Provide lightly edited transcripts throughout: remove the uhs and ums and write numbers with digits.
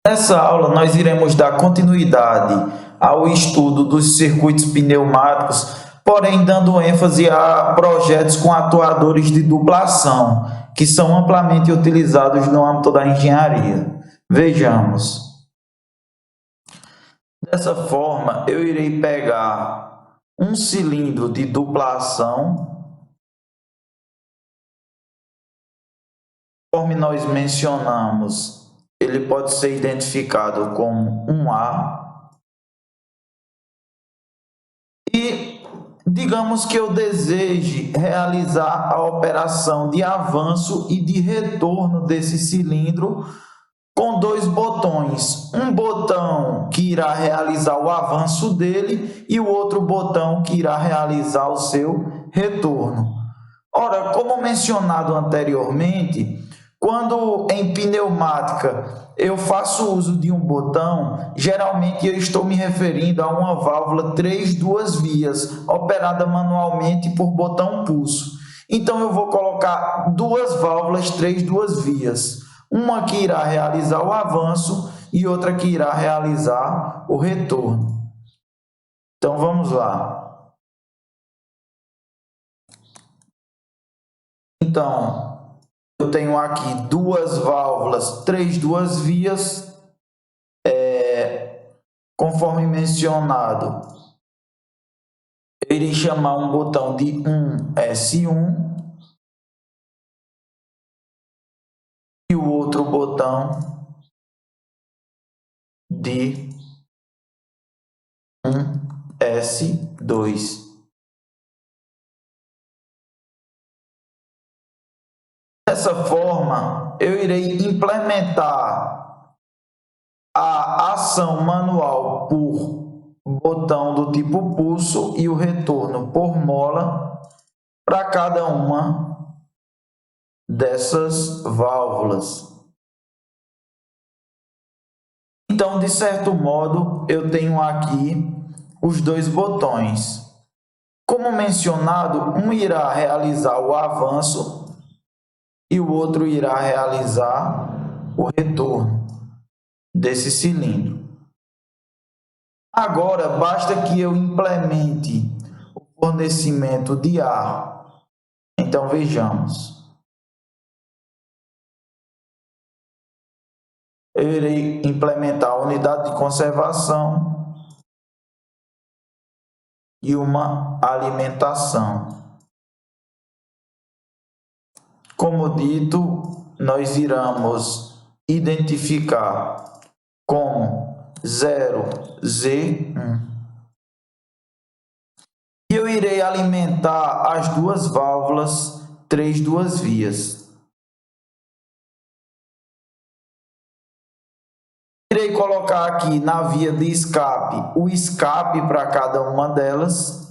Nessa aula, nós iremos dar continuidade ao estudo dos circuitos pneumáticos, porém dando ênfase a projetos com atuadores de dupla-ação, que são amplamente utilizados no âmbito da engenharia. Vejamos. Dessa forma, eu irei pegar um cilindro de dupla-ação, conforme nós mencionamos, ele pode ser identificado como um A. E digamos que eu deseje realizar a operação de avanço e de retorno desse cilindro com dois botões. Um botão que irá realizar o avanço dele e o outro botão que irá realizar o seu retorno. Ora, como mencionado anteriormente, quando em pneumática eu faço uso de um botão, geralmente eu estou me referindo a uma válvula 3 duas vias, operada manualmente por botão pulso. Então eu vou colocar duas válvulas 3 duas vias, uma que irá realizar o avanço e outra que irá realizar o retorno. Então vamos lá. Então, eu tenho aqui duas válvulas, 3 duas vias, conforme mencionado, eu irei chamar um botão de 1S1 e o outro botão de 1S2. Dessa forma, eu irei implementar a ação manual por botão do tipo pulso e o retorno por mola para cada uma dessas válvulas. Então, de certo modo, eu tenho aqui os dois botões. Como mencionado, um irá realizar o avanço e o outro irá realizar o retorno desse cilindro. Agora, basta que eu implemente o fornecimento de ar. Então, vejamos. Eu irei implementar a unidade de conservação e uma alimentação. Como dito, nós iremos identificar como 0Z1. E eu irei alimentar as duas válvulas 3 duas vias. Irei colocar aqui na via de escape o escape para cada uma delas.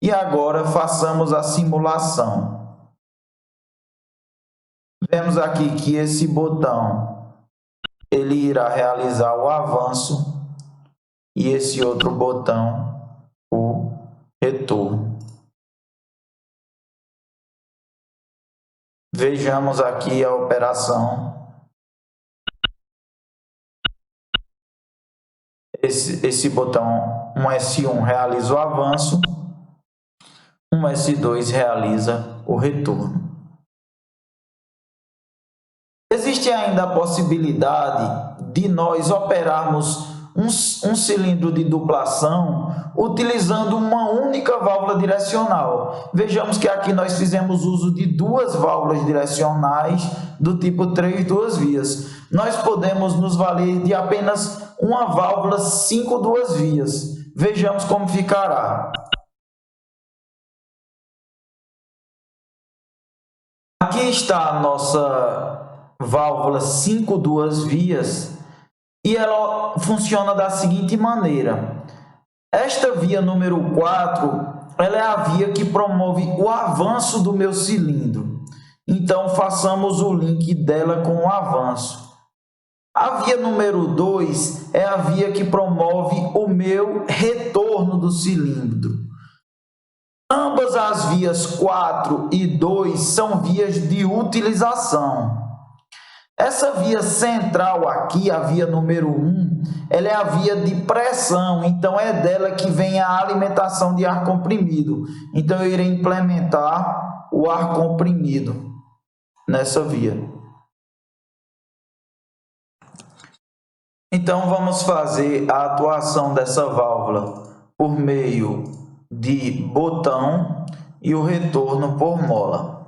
E agora façamos a simulação. Vemos aqui que esse botão ele irá realizar o avanço e esse outro botão o retorno. Vejamos aqui a operação. Esse botão 1S1 realiza o avanço, 1S2 realiza o retorno. Existe ainda a possibilidade de nós operarmos um cilindro de duplação utilizando uma única válvula direcional. Vejamos que aqui nós fizemos uso de duas válvulas direcionais do tipo 3 duas vias. Nós podemos nos valer de apenas uma válvula 5 duas vias. Vejamos como ficará. Aqui está a nossa válvula 5 duas vias e ela funciona da seguinte maneira. Esta via número 4, ela é a via que promove o avanço do meu cilindro. Então, façamos o link dela com o avanço. A via número 2 é a via que promove o meu retorno do cilindro. Ambas as vias 4 e 2 são vias de utilização. Essa via central aqui, a via número 1, ela é a via de pressão, então é dela que vem a alimentação de ar comprimido. Então eu irei implementar o ar comprimido nessa via. Então vamos fazer a atuação dessa válvula por meio de botão e o retorno por mola.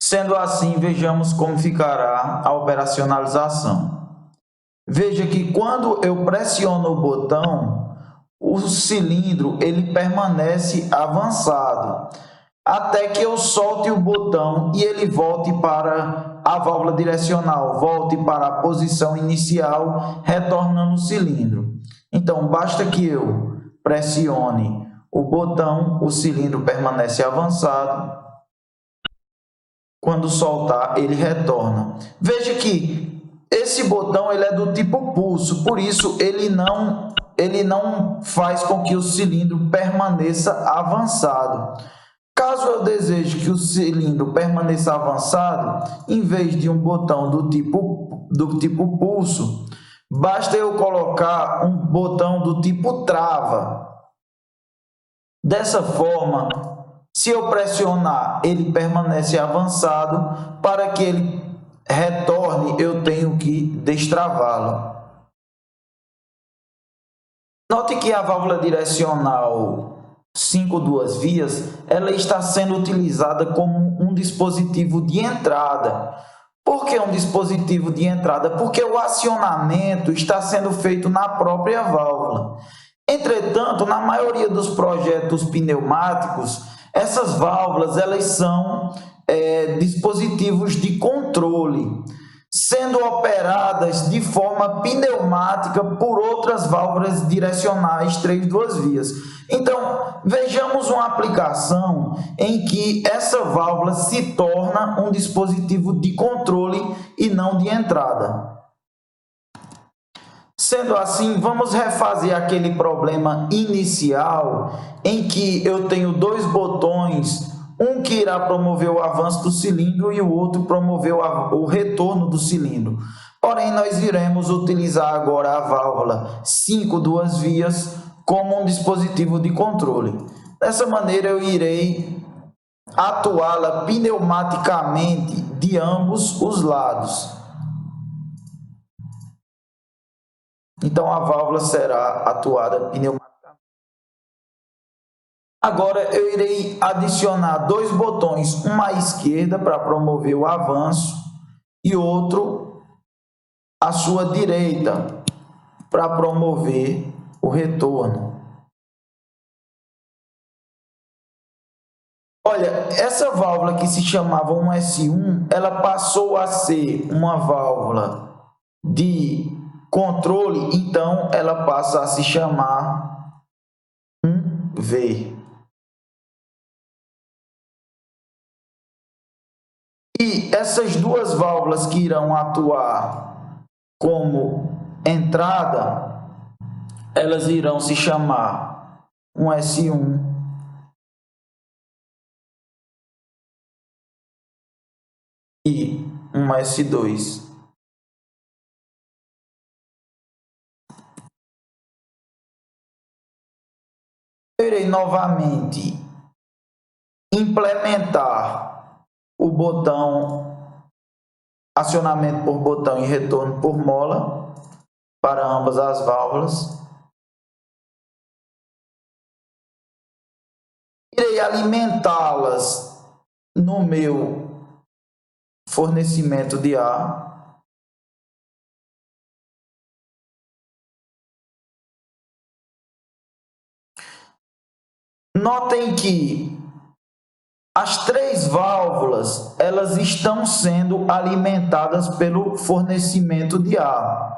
Sendo assim, vejamos como ficará a operacionalização. Veja que quando eu pressiono o botão, o cilindro ele permanece avançado, até que eu solte o botão e ele volte para a válvula direcional, volte para a posição inicial, retornando o cilindro. Então, basta que eu pressione o botão, o cilindro permanece avançado. Quando soltar, ele retorna. Veja que esse botão ele é do tipo pulso, por isso ele não faz com que o cilindro permaneça avançado. Caso eu deseje que o cilindro permaneça avançado, em vez de um botão do tipo pulso, basta eu colocar um botão do tipo trava. Dessa forma, se eu pressionar, ele permanece avançado. Para que ele retorne, eu tenho que destravá-lo. Note que a válvula direcional 5 duas vias, ela está sendo utilizada como um dispositivo de entrada. Por que um dispositivo de entrada? Porque o acionamento está sendo feito na própria válvula. Entretanto, na maioria dos projetos pneumáticos, essas válvulas elas são dispositivos de controle, sendo operadas de forma pneumática por outras válvulas direcionais 3 duas vias. Então, vejamos uma aplicação em que essa válvula se torna um dispositivo de controle e não de entrada. Sendo assim, vamos refazer aquele problema inicial em que eu tenho dois botões, um que irá promover o avanço do cilindro e o outro promover o retorno do cilindro. Porém, nós iremos utilizar agora a válvula 5 duas vias como um dispositivo de controle. Dessa maneira, eu irei atuá-la pneumaticamente de ambos os lados. Então, a válvula será atuada pneumaticamente. Agora, eu irei adicionar dois botões, um à esquerda para promover o avanço e outro à sua direita para promover o retorno. Olha, essa válvula que se chamava 1S1, ela passou a ser uma válvula de controle, então ela passa a se chamar 1V. E essas duas válvulas que irão atuar como entrada, elas irão se chamar 1S1 e 1S2. Eu irei novamente implementar o botão acionamento por botão e retorno por mola para ambas as válvulas. Irei alimentá-las no meu fornecimento de ar. Notem que as três válvulas, elas estão sendo alimentadas pelo fornecimento de ar.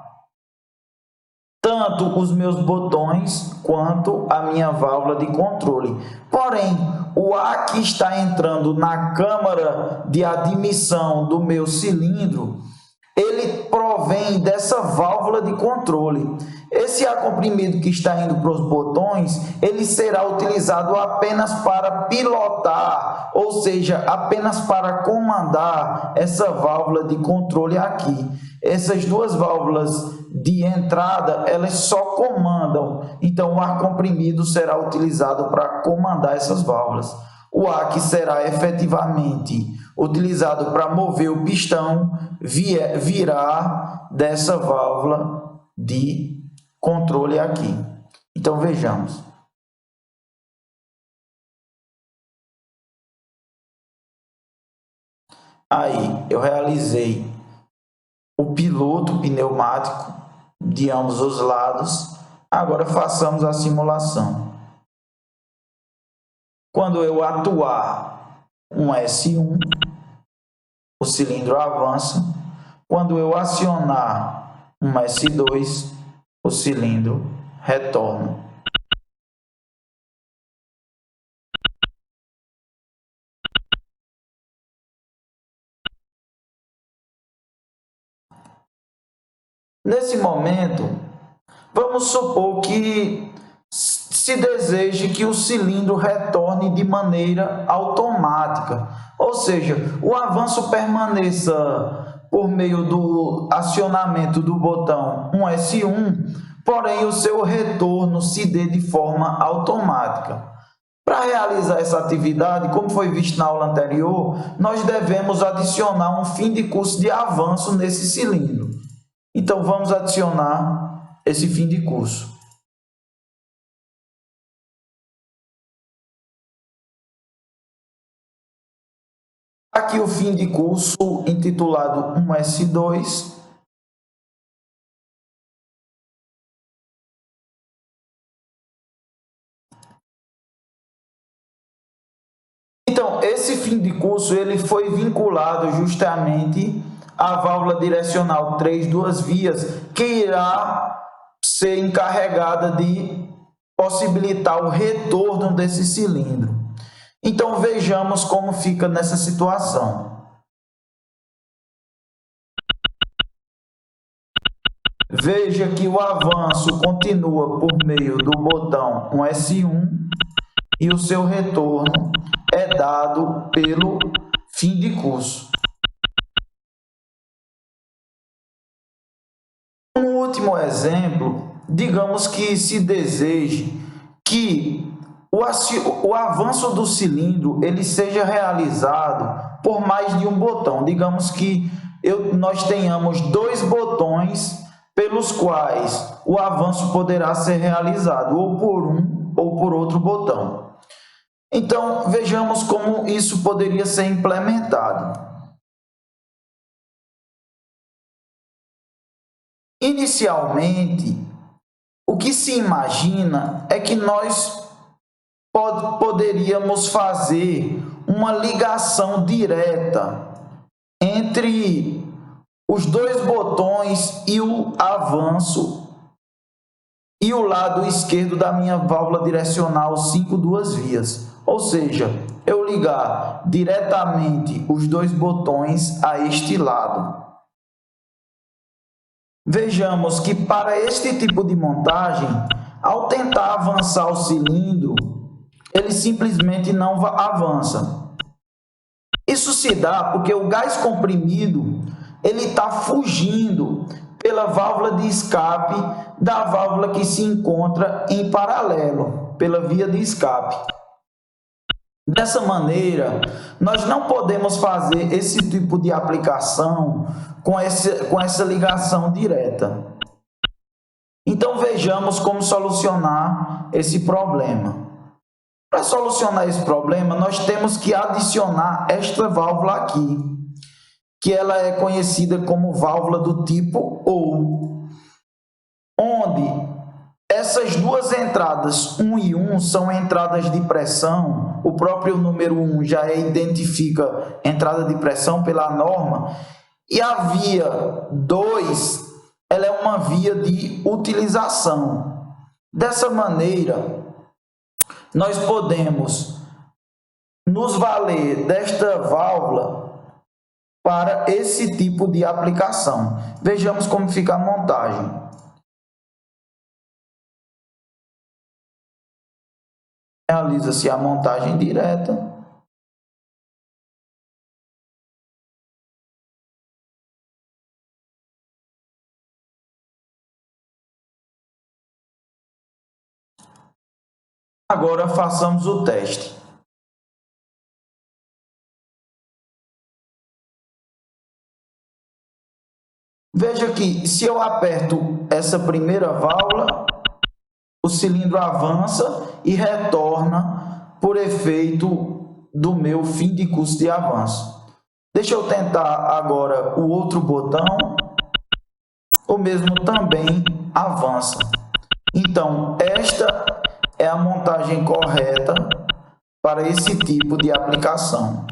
Tanto os meus botões quanto a minha válvula de controle. Porém, o ar que está entrando na câmara de admissão do meu cilindro, ele provém dessa válvula de controle. Esse ar comprimido que está indo para os botões, ele será utilizado apenas para pilotar, ou seja, apenas para comandar essa válvula de controle aqui. Essas duas válvulas de entrada, elas só comandam, então o ar comprimido será utilizado para comandar essas válvulas. O ar que será efetivamente utilizado para mover o pistão virá dessa válvula de controle aqui. Então, vejamos. Aí, eu realizei o piloto pneumático de ambos os lados. Agora, façamos a simulação. Quando eu atuar um S1, o cilindro avança. Quando eu acionar um S2, o cilindro retorna. Nesse momento, vamos supor que se deseje que o cilindro retorne de maneira automática, ou seja, o avanço permaneça por meio do acionamento do botão 1S1, porém o seu retorno se dê de forma automática. Para realizar essa atividade, como foi visto na aula anterior, nós devemos adicionar um fim de curso de avanço nesse cilindro. Então, vamos adicionar esse fim de curso. Aqui o fim de curso intitulado 1S2. Então, esse fim de curso ele foi vinculado justamente à válvula direcional 3 duas vias, que irá ser encarregada de possibilitar o retorno desse cilindro. Então, vejamos como fica nessa situação. Veja que o avanço continua por meio do botão 1S1 e o seu retorno é dado pelo fim de curso. Um último exemplo, digamos que se deseje que o avanço do cilindro ele seja realizado por mais de um botão. Digamos que nós tenhamos dois botões pelos quais o avanço poderá ser realizado, ou por um ou por outro botão. Então, vejamos como isso poderia ser implementado. Inicialmente, o que se imagina é que nós poderíamos fazer uma ligação direta entre os dois botões e o avanço e o lado esquerdo da minha válvula direcional 5 duas vias. Ou seja, eu ligar diretamente os dois botões a este lado. Vejamos que para este tipo de montagem, ao tentar avançar o cilindro, ele simplesmente não avança. Isso se dá porque o gás comprimido ele está fugindo pela válvula de escape da válvula que se encontra em paralelo, pela via de escape. Dessa maneira, nós não podemos fazer esse tipo de aplicação com essa ligação direta. Então, vejamos como solucionar esse problema. Para solucionar esse problema, nós temos que adicionar esta válvula aqui, que ela é conhecida como válvula do tipo OU, onde essas duas entradas, 1 e 1, são entradas de pressão. O próprio número 1 já identifica entrada de pressão pela norma. E a via 2, ela é uma via de utilização. Dessa maneira, nós podemos nos valer desta válvula para esse tipo de aplicação. Vejamos como fica a montagem. realiza-se a montagem direta. Agora façamos o teste. Veja que se eu aperto essa primeira válvula, o cilindro avança e retorna por efeito do meu fim de curso de avanço. Deixa eu tentar agora o outro botão, o mesmo também avança. Então, esta é a montagem correta para esse tipo de aplicação.